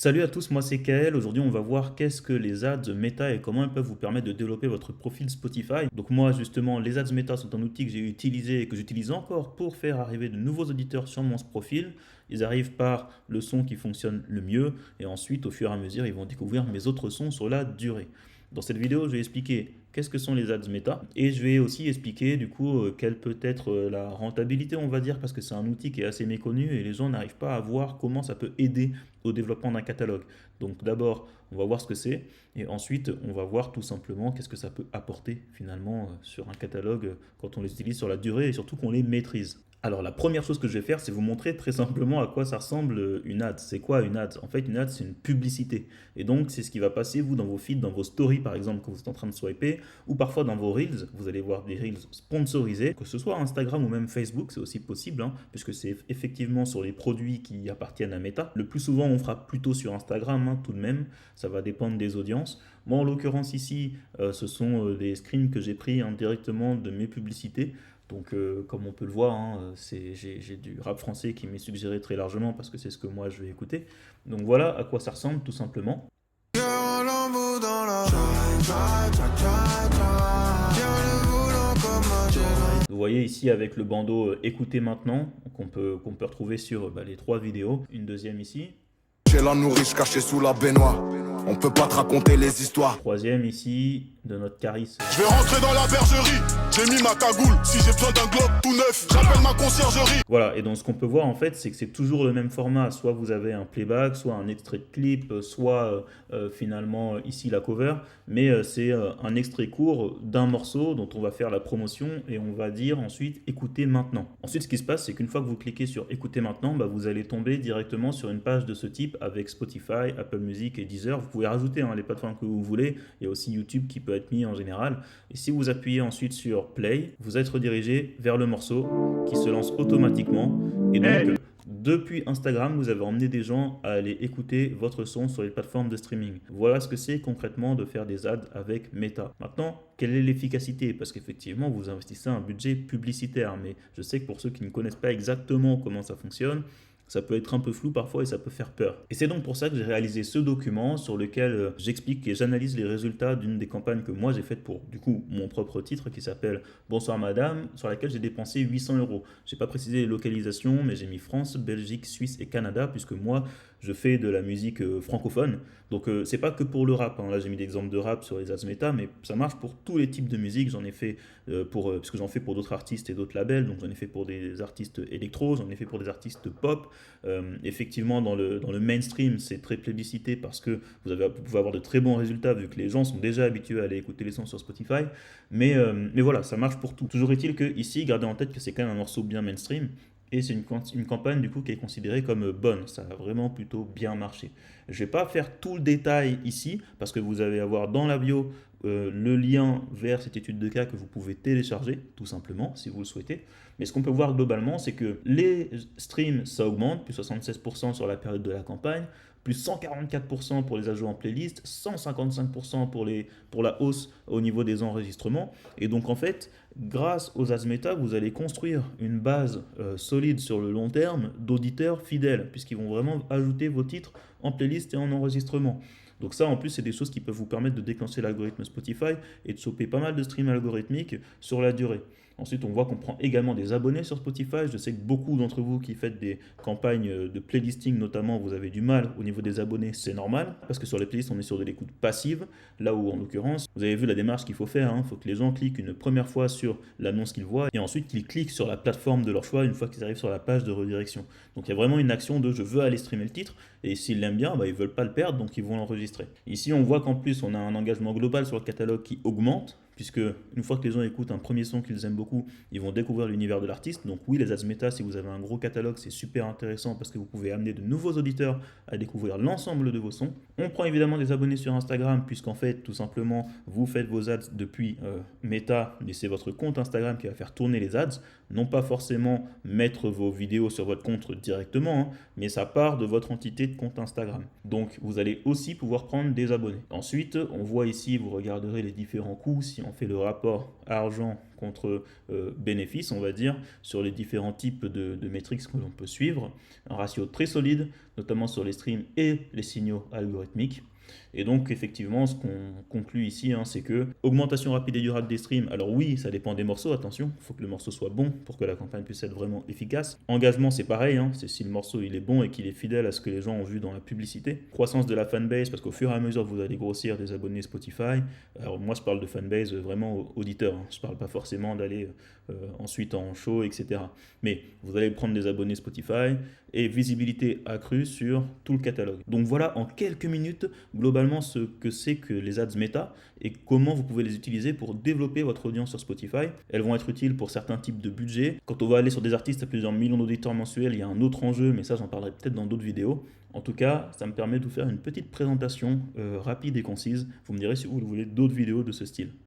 Salut à tous, moi c'est Kael. Aujourd'hui, on va voir qu'est-ce que les ads méta et comment elles peuvent vous permettre de développer votre profil Spotify. Donc moi, justement, les ads méta sont un outil que j'ai utilisé et que j'utilise encore pour faire arriver de nouveaux auditeurs sur mon profil. Ils arrivent par le son qui fonctionne le mieux et ensuite, au fur et à mesure, ils vont découvrir mes autres sons sur la durée. Dans cette vidéo, je vais expliquer qu'est-ce que sont les ads méta et je vais aussi expliquer du coup quelle peut être la rentabilité, on va dire, parce que c'est un outil qui est assez méconnu et les gens n'arrivent pas à voir comment ça peut aider au développement d'un catalogue. Donc d'abord, on va voir ce que c'est et ensuite, on va voir tout simplement qu'est-ce que ça peut apporter finalement sur un catalogue quand on les utilise sur la durée et surtout qu'on les maîtrise. Alors la première chose que je vais faire, c'est vous montrer très simplement à quoi ça ressemble une ad. C'est quoi une ad? En fait, une ad, c'est une publicité. Et donc, c'est ce qui va passer, vous, dans vos feeds, dans vos stories, par exemple, quand vous êtes en train de swiper, ou parfois dans vos reels, vous allez voir des reels sponsorisés, que ce soit Instagram ou même Facebook, c'est aussi possible, hein, puisque c'est effectivement sur les produits qui appartiennent à Meta. Le plus souvent, on fera plutôt sur Instagram, hein, tout de même, ça va dépendre des audiences. Moi, en l'occurrence ici, ce sont des screens que j'ai pris directement de mes publicités. Donc, comme on peut le voir, hein, j'ai du rap français qui m'est suggéré très largement parce que c'est ce que moi je vais écouter. Donc voilà à quoi ça ressemble tout simplement. Vous voyez ici avec le bandeau écoutez maintenant qu'on peut retrouver sur les trois vidéos. Une deuxième ici. Chez la nourrice cachée sous la baignoire. On peut pas te raconter les histoires. Troisième ici de notre Caris. Je vais rentrer dans la bergerie. J'ai mis ma cagoule. Si j'ai besoin d'un globe tout neuf, j'appelle ma conciergerie. Voilà, et donc ce qu'on peut voir en fait, c'est que c'est toujours le même format. Soit vous avez un playback, soit un extrait de clip, soit finalement ici la cover. Mais c'est un extrait court d'un morceau dont on va faire la promotion et on va dire ensuite écoutez maintenant. Ensuite, ce qui se passe, c'est qu'une fois que vous cliquez sur écoutez maintenant, vous allez tomber directement sur une page de ce type avec Spotify, Apple Music et Deezer. Vous pouvez rajouter les plateformes que vous voulez. Il y a aussi YouTube qui peut être mis en général. Et si vous appuyez ensuite sur Play, vous êtes redirigé vers le morceau qui se lance automatiquement. Et donc, depuis Instagram, vous avez emmené des gens à aller écouter votre son sur les plateformes de streaming. Voilà ce que c'est concrètement de faire des ads avec Meta. Maintenant, quelle est l'efficacité? Parce qu'effectivement, vous investissez un budget publicitaire, mais je sais que pour ceux qui ne connaissent pas exactement comment ça fonctionne, ça peut être un peu flou parfois et ça peut faire peur. Et c'est donc pour ça que j'ai réalisé ce document sur lequel j'explique et j'analyse les résultats d'une des campagnes que moi j'ai faites pour du coup mon propre titre qui s'appelle Bonsoir Madame, sur laquelle j'ai dépensé 800 euros. J'ai pas précisé les localisations, mais j'ai mis France, Belgique, Suisse et Canada puisque moi je fais de la musique francophone. Donc c'est pas que pour le rap, hein. Là j'ai mis des exemples de rap sur les ads méta, mais ça marche pour tous les types de musique. J'en ai fait parce que j'en fais pour d'autres artistes et d'autres labels, donc j'en ai fait pour des artistes électro, j'en ai fait pour des artistes pop. Effectivement, dans le mainstream, c'est très plébiscité parce que vous pouvez avoir de très bons résultats vu que les gens sont déjà habitués à aller écouter les sons sur Spotify. Mais voilà, ça marche pour tout. Toujours est-il que ici, gardez en tête que c'est quand même un morceau bien mainstream. Et c'est une campagne du coup qui est considérée comme bonne. Ça a vraiment plutôt bien marché. Je ne vais pas faire tout le détail ici parce que vous allez avoir dans la bio le lien vers cette étude de cas que vous pouvez télécharger tout simplement si vous le souhaitez. Mais ce qu'on peut voir globalement, c'est que les streams, ça augmente, plus 76% sur la période de la campagne, plus 144% pour les ajouts en playlist, 155% pour la hausse au niveau des enregistrements. Et donc en fait, grâce aux ads méta, vous allez construire une base solide sur le long terme d'auditeurs fidèles, puisqu'ils vont vraiment ajouter vos titres en playlist et en enregistrement. Donc ça, en plus, c'est des choses qui peuvent vous permettre de déclencher l'algorithme Spotify et de choper pas mal de streams algorithmiques sur la durée. Ensuite, on voit qu'on prend également des abonnés sur Spotify. Je sais que beaucoup d'entre vous qui faites des campagnes de playlisting notamment, vous avez du mal au niveau des abonnés, c'est normal, parce que sur les playlists, on est sur de l'écoute passive, là où en l'occurrence, vous avez vu la démarche qu'il faut faire, il faut que les gens cliquent une première fois sur l'annonce qu'ils voient, et ensuite qu'ils cliquent sur la plateforme de leur choix une fois qu'ils arrivent sur la page de redirection. Donc il y a vraiment une action de je veux aller streamer le titre, et s'ils l'aiment bien, ils ne veulent pas le perdre, donc ils vont l'enregistrer. Ici, on voit qu'en plus, on a un engagement global sur le catalogue qui augmente, puisque une fois que les gens écoutent un premier son qu'ils aiment beaucoup, ils vont découvrir l'univers de l'artiste. Donc oui, les ads méta, si vous avez un gros catalogue, c'est super intéressant parce que vous pouvez amener de nouveaux auditeurs à découvrir l'ensemble de vos sons. On prend évidemment des abonnés sur Instagram, puisqu'en fait, tout simplement, vous faites vos ads depuis Meta, mais c'est votre compte Instagram qui va faire tourner les ads. non pas forcément mettre vos vidéos sur votre compte directement, hein, mais ça part de votre entité de compte Instagram. Donc vous allez aussi pouvoir prendre des abonnés. Ensuite, on voit ici, vous regarderez les différents coûts, si on fait le rapport argent contre bénéfice, on va dire, sur les différents types de métriques que l'on peut suivre. Un ratio très solide, notamment sur les streams et les signaux algorithmiques. Et donc effectivement, ce qu'on conclut ici, hein, c'est que augmentation rapide et durable des streams, alors oui, ça dépend des morceaux, attention, il faut que le morceau soit bon pour que la campagne puisse être vraiment efficace. Engagement, c'est pareil, hein, c'est si le morceau il est bon et qu'il est fidèle à ce que les gens ont vu dans la publicité. Croissance de la fanbase, parce qu'au fur et à mesure que vous allez grossir des abonnés Spotify, alors moi je parle de fanbase vraiment auditeur, hein, je parle pas forcément d'aller ensuite en show, etc. Mais vous allez prendre des abonnés Spotify et visibilité accrue sur tout le catalogue. Donc voilà en quelques minutes globalement ce que c'est que les ads méta et comment vous pouvez les utiliser pour développer votre audience sur Spotify. Elles vont être utiles pour certains types de budgets. Quand on va aller sur des artistes à plusieurs millions d'auditeurs mensuels, il y a un autre enjeu, mais ça j'en parlerai peut-être dans d'autres vidéos. En tout cas, ça me permet de vous faire une petite présentation rapide et concise. Vous me direz si vous voulez d'autres vidéos de ce style.